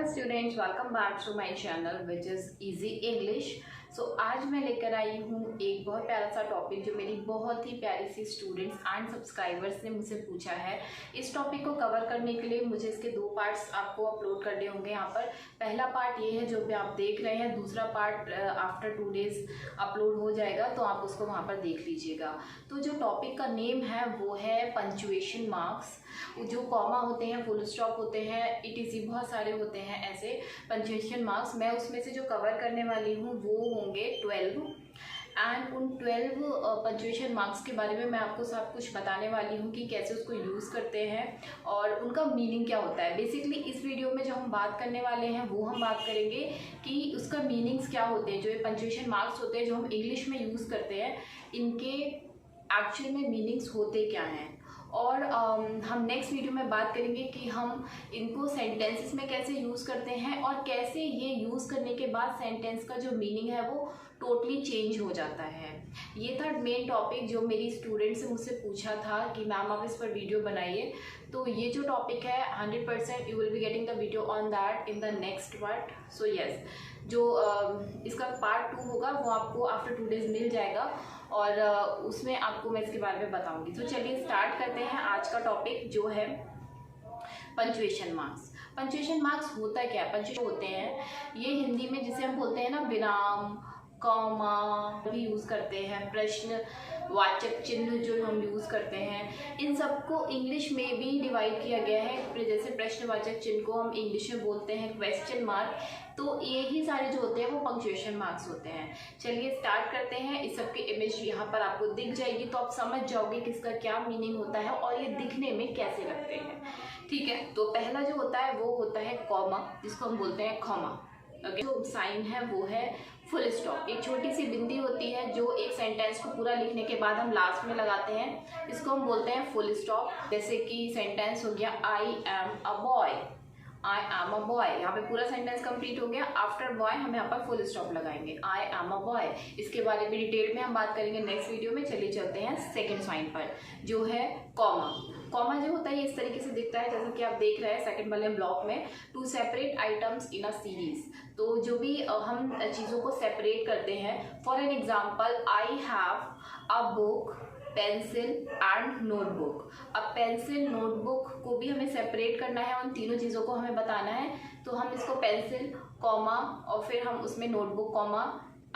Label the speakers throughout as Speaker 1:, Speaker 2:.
Speaker 1: Students, welcome back to my channel which is easy English. So आज मैं लेकर आई हूँ एक बहुत प्यारा सा टॉपिक जो मेरी बहुत ही प्यारी सी स्टूडेंट्स एंड सब्सक्राइबर्स ने मुझसे पूछा है। इस टॉपिक को कवर करने के लिए मुझे इसके दो पार्ट्स आपको अपलोड करने होंगे। यहाँ पर पहला पार्ट ये है जो भी आप देख रहे हैं, दूसरा पार्ट आफ्टर 2 डेज़ अपलोड हो जाएगा, तो आप उसको वहाँ पर देख लीजिएगा। तो जो टॉपिक का नेम है वो है पंचुएशन मार्क्स। जो कॉमा होते हैं, फुल स्टॉप होते हैं, ETC बहुत सारे होते हैं ऐसे पंचुएशन मार्क्स। मैं उसमें से जो कवर करने वाली हूँ वो होंगे 12 एंड उन 12 पंचुएशन मार्क्स के बारे में मैं आपको सब कुछ बताने वाली हूँ कि कैसे उसको यूज़ करते हैं और उनका मीनिंग क्या होता है। बेसिकली इस वीडियो में जो हम बात करने वाले हैं वो हम बात करेंगे कि उसका मीनिंग्स क्या होते हैं। जो ये पंचुएशन मार्क्स होते हैं जो हम इंग्लिश में यूज़ करते हैं, इनके एक्चुअल में मीनिंग्स होते क्या हैं। और हम नेक्स्ट वीडियो में बात करेंगे कि हम इनको सेंटेंसेस में कैसे यूज़ करते हैं और कैसे ये यूज़ करने के बाद सेंटेंस का जो मीनिंग है वो टोटली चेंज हो जाता है। ये था मेन टॉपिक जो मेरी स्टूडेंट से मुझसे पूछा था कि मैम आप इस पर वीडियो बनाइए। तो ये जो टॉपिक है 100% you will be getting the video on that in the next part. So yes, जो इसका पार्ट 2 होगा वो आपको आफ्टर 2 डेज़ मिल जाएगा और उसमें आपको मैं इसके बारे में बताऊंगी। तो चलिए स्टार्ट करते हैं आज का टॉपिक जो है पंचुएशन मार्क्स। पंचुएशन मार्क्स होता क्या है? पंचुएशन होते हैं ये हिंदी में जिसे हम बोलते हैं ना विराम, कॉमा भी यूज़ करते हैं, प्रश्न वाचक चिन्ह जो हम यूज़ करते हैं, इन सबको इंग्लिश में भी डिवाइड किया गया है। जैसे प्रश्नवाचक चिन्ह को हम इंग्लिश में बोलते हैं क्वेश्चन मार्क, तो यही सारे जो होते हैं वो पंक्चुएशन मार्क्स होते हैं। चलिए स्टार्ट करते हैं। इस सब की इमेज यहाँ पर आपको दिख जाएगी तो आप समझ जाओगे कि इसका क्या मीनिंग होता है और ये दिखने में कैसे लगते हैं। ठीक है, तो पहला जो होता है वो होता है कॉमा, जिसको हम बोलते हैं कॉमा। ओके, जो साइन है वो है फुल स्टॉप। एक छोटी सी बिंदी होती है जो एक सेंटेंस को पूरा लिखने के बाद हम लास्ट में लगाते हैं, इसको हम बोलते हैं फुल स्टॉप। जैसे कि सेंटेंस हो गया I am a boy, I am a boy, यहाँ पे पूरा सेंटेंस कंप्लीट हो गया। आफ्टर बॉय हम यहाँ पर फुल स्टॉप लगाएंगे, आई एम अ बॉय। इसके बारे में डिटेल में हम बात करेंगे नेक्स्ट वीडियो में। चलिए चलते हैं सेकंड साइन पर जो है कॉमा। कॉमा जो होता है ये इस तरीके से दिखता है जैसे कि आप देख रहे हैं सेकंड वाले ब्लॉक में, to separate items in a series. तो जो भी हम चीज़ों को सेपरेट करते हैं, for an example I have a book, pencil and notebook. अब पेंसिल नोटबुक को भी हमें सेपरेट करना है, उन तीनों चीज़ों को हमें बताना है। तो हम इसको पेंसिल कॉमा और फिर हम उसमें नोटबुक कॉमा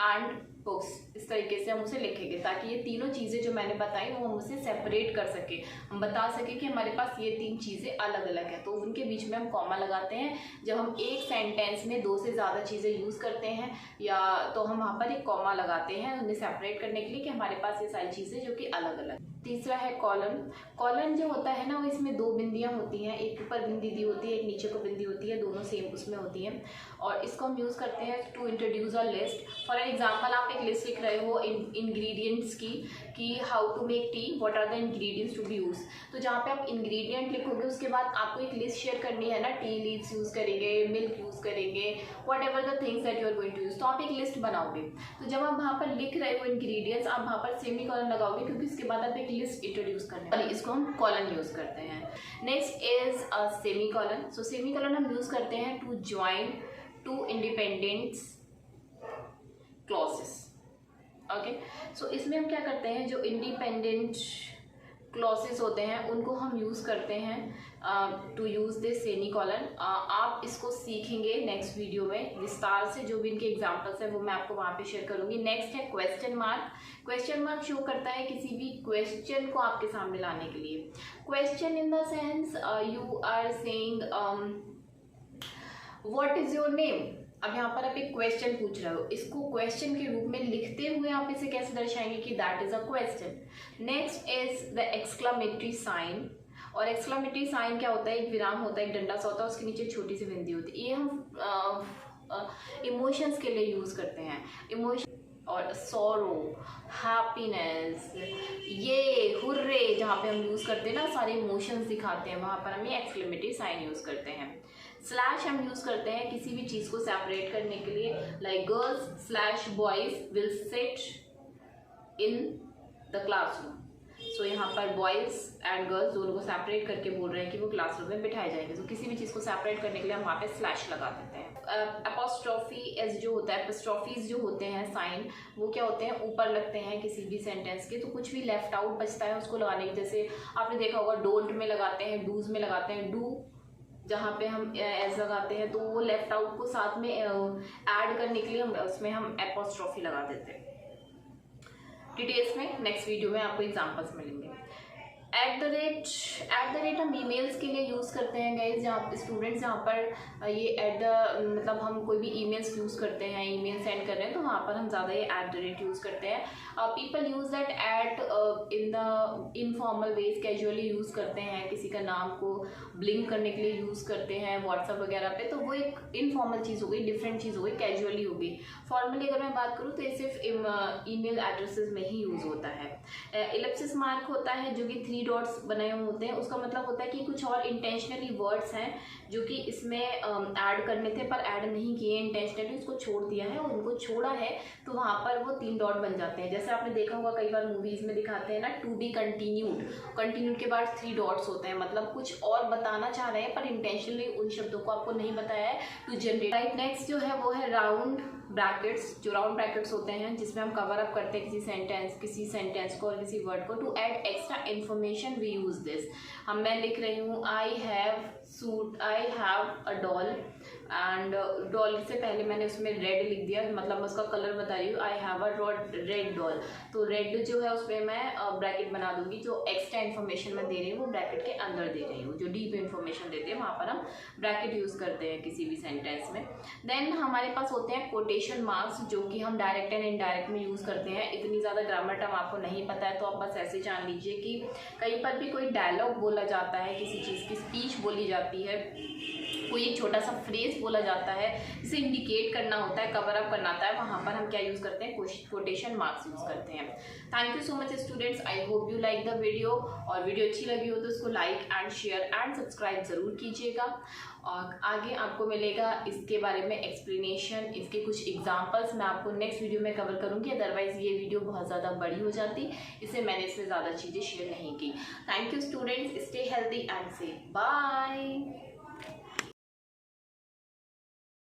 Speaker 1: एंड बुक्स, इस तरीके से हम उसे लिखेंगे ताकि ये तीनों चीज़ें जो मैंने बताई वो हम उसे सेपरेट कर सके, हम बता सके कि हमारे पास ये 3 चीज़ें अलग अलग हैं। तो उनके बीच में हम कॉमा लगाते हैं। जब हम एक सेंटेंस में 2 से ज़्यादा चीज़ें यूज़ करते हैं या तो हम वहाँ पर एक कॉमा लगाते हैं उन्हें सेपरेट करने के लिए कि हमारे पास ये सारी चीज़ें जो कि अलग अलग। तीसरा है कॉलन। कॉलन जो होता है ना वो इसमें 2 बिंदियाँ होती हैं, एक ऊपर बिंदी दी होती है, एक नीचे को बिंदी होती है, दोनों सेम उसमें होती हैं और इसको हम यूज़ करते हैं to introduce a list. For example आप एक लिस्ट लिख रहे हो इंग्रेडिएंट्स की कि how to make tea, what are the ingredients to be use. तो जहाँ पे आप इंग्रेडिएंट लिखोगे उसके बाद आपको एक लिस्ट शेयर करनी है ना, टी लीव्स यूज़ करेंगे, मिल्क यूज़ करेंगे, whatever the things that you are going to use. तो आप एक लिस्ट बनाओगे, तो जब आप वहाँ पर लिख रहे हो इंग्रेडिएंट्स, आप वहाँ पर सेमी कॉलन लगाओगे क्योंकि इसके बाद आप एक लिस्ट इंट्रोड्यूस करने वाले, इसको हम कॉलन यूज़ करते हैं। Next is a semicolon. So semicolon हम यूज़ करते हैं to join 2 independent clauses. Okay, so इसमें हम क्या करते हैं, जो इंडिपेंडेंट क्लॉसेस होते हैं उनको हम यूज़ करते हैं to use this semicolon. आप इसको सीखेंगे नेक्स्ट वीडियो में विस्तार से, जो भी इनके एग्जांपल्स हैं वो मैं आपको वहाँ पे शेयर करूँगी। नेक्स्ट है question mark. Question mark show करता है किसी भी क्वेश्चन को आपके सामने लाने के लिए। Question in the sense you are saying what is your name. अब यहाँ पर आप एक क्वेश्चन पूछ रहे हो, इसको क्वेश्चन के रूप में लिखते हुए आप इसे कैसे दर्शाएंगे कि that is a question. Next is the exclamatory sign. और एक्सक्लामेटरी साइन क्या होता है, एक विराम होता है, एक डंडा सा होता है, उसके नीचे छोटी सी बिंदी होती है। ये हम इमोशंस के लिए यूज़ करते हैं। इमोशन और सॉरो, हैप्पीनेस, ये हुर्रे, जहाँ पे हम यूज़ करते हैं ना सारे इमोशंस दिखाते हैं, वहाँ पर हम ये एक्सक्लेमेटरी साइन यूज़ करते हैं। स्लैश हम यूज़ करते हैं किसी भी चीज़ को सेपरेट करने के लिए, like girls slash boys will sit in the classroom. So यहाँ पर बॉयज़ एंड गर्ल्स दोनों को सेपरेट करके बोल रहे हैं कि वो क्लासरूम में बिठाए जाएंगे। तो किसी भी चीज़ को सेपरेट करने के लिए हम वहाँ पे स्लैश लगा देते हैं। अपोस्ट्रोफी एस जो होता है, एपोस्ट्रोफीज जो होते हैं साइन, वो क्या होते हैं, ऊपर लगते हैं किसी भी सेंटेंस के। तो कुछ भी लेफ्ट आउट बचता है उसको लगाने की, जैसे आपने देखा होगा डोंट में लगाते हैं, डूज में लगाते हैं, डू जहाँ पे हम एस लगाते हैं तो वो लेफ्ट आउट को साथ में ऐड करने के लिए हम उसमें हम एपोस्ट्रोफी लगा देते हैं। डिटेल्स में नेक्स्ट वीडियो में आपको एग्जांपल्स मिलेंगे। एट द रेट हम ईमेल्स के लिए यूज़ करते हैं गाइज, जहाँ स्टूडेंट्स जहाँ पर ये एट द मतलब हम कोई भी ईमेल्स यूज़ करते हैं, ईमेल सेंड कर रहे हैं तो वहाँ पर हम ज़्यादा ये एट द रेट यूज़ करते हैं। People use that at in the informal ways, casually use करते हैं, किसी का नाम को ब्लिंक करने के लिए यूज़ करते हैं व्हाट्सएप वगैरह पे, तो वो एक इनफॉर्मल चीज़ हो गई, डिफरेंट चीज़ हो गई, कैजुअली हो गई। फॉर्मली अगर मैं बात करूँ तो ये सिर्फ ईमेल एड्रेसेस में ही यूज़ होता है। इलिप्सिस मार्क होता है जो कि 3 डॉट्स बनाए हुए होते हैं, उसका मतलब होता है कि कुछ और इंटेंशनली वर्ड्स हैं जो कि इसमें ऐड करने थे पर ऐड नहीं किए, इंटेंशनली उसको छोड़ दिया है और उनको छोड़ा है तो वहाँ पर वो 3 डॉट बन जाते हैं। जैसे आपने देखा होगा कई बार मूवीज में दिखाते हैं ना, टू बी कंटिन्यूड, कंटिन्यूड के बाद 3 डॉट्स होते हैं, मतलब कुछ और बताना चाह रहे हैं पर इंटेंशनली उन शब्दों को आपको नहीं बताया है टू जनरेट। राइट, नेक्स्ट जो है वो है राउंड ब्रैकेट्स। जो राउंड ब्रैकेट्स होते हैं जिसमें हम कवर अप करते हैं किसी सेंटेंस को और किसी वर्ड को। To add extra information we use this. मैं लिख रही हूँ I have a doll, and doll से पहले मैंने उसमें रेड लिख दिया, मतलब मैं उसका कलर बता रही हूँ, I have a red doll. तो रेड जो है उसमें मैं ब्रैकेट बना दूंगी, जो एक्स्ट्रा इन्फॉर्मेशन मैं दे रही हूँ वो ब्रैकेट के अंदर दे रही हूँ। जो डीप इन्फॉर्मेशन देते हैं वहाँ पर हम ब्रैकेट यूज़ करते हैं किसी भी सेंटेंस में। देन हमारे पास होते हैं कोटेशन मार्क्स, जो कि हम डायरेक्ट एंड इनडायरेक्ट में यूज़ करते हैं। इतनी ज़्यादा ग्रामर टर्म आपको नहीं पता है तो आप बस ऐसे जान लीजिए कि कहीं पर भी कोई डायलॉग बोला जाता है, किसी चीज़ की स्पीच बोली जाती है, कोई एक छोटा सा फ्रेज बोला जाता है, इसे इंडिकेट करना होता है, कवर अप करना होता है, वहाँ पर हम क्या यूज़ करते हैं, कोटेशन मार्क्स यूज़ करते हैं। Thank you so much students, I hope you like the video. और वीडियो अच्छी लगी हो तो इसको like and share and subscribe ज़रूर कीजिएगा। और आगे आपको मिलेगा इसके बारे में एक्सप्लेनेशन, इसके कुछ एग्जाम्पल्स मैं आपको नेक्स्ट वीडियो में कवर करूँगी, अदरवाइज़ ये वीडियो बहुत ज़्यादा बड़ी हो जाती, इससे मैंने इसमें ज़्यादा चीज़ें शेयर नहीं की। Thank you students, stay healthy and safe, bye.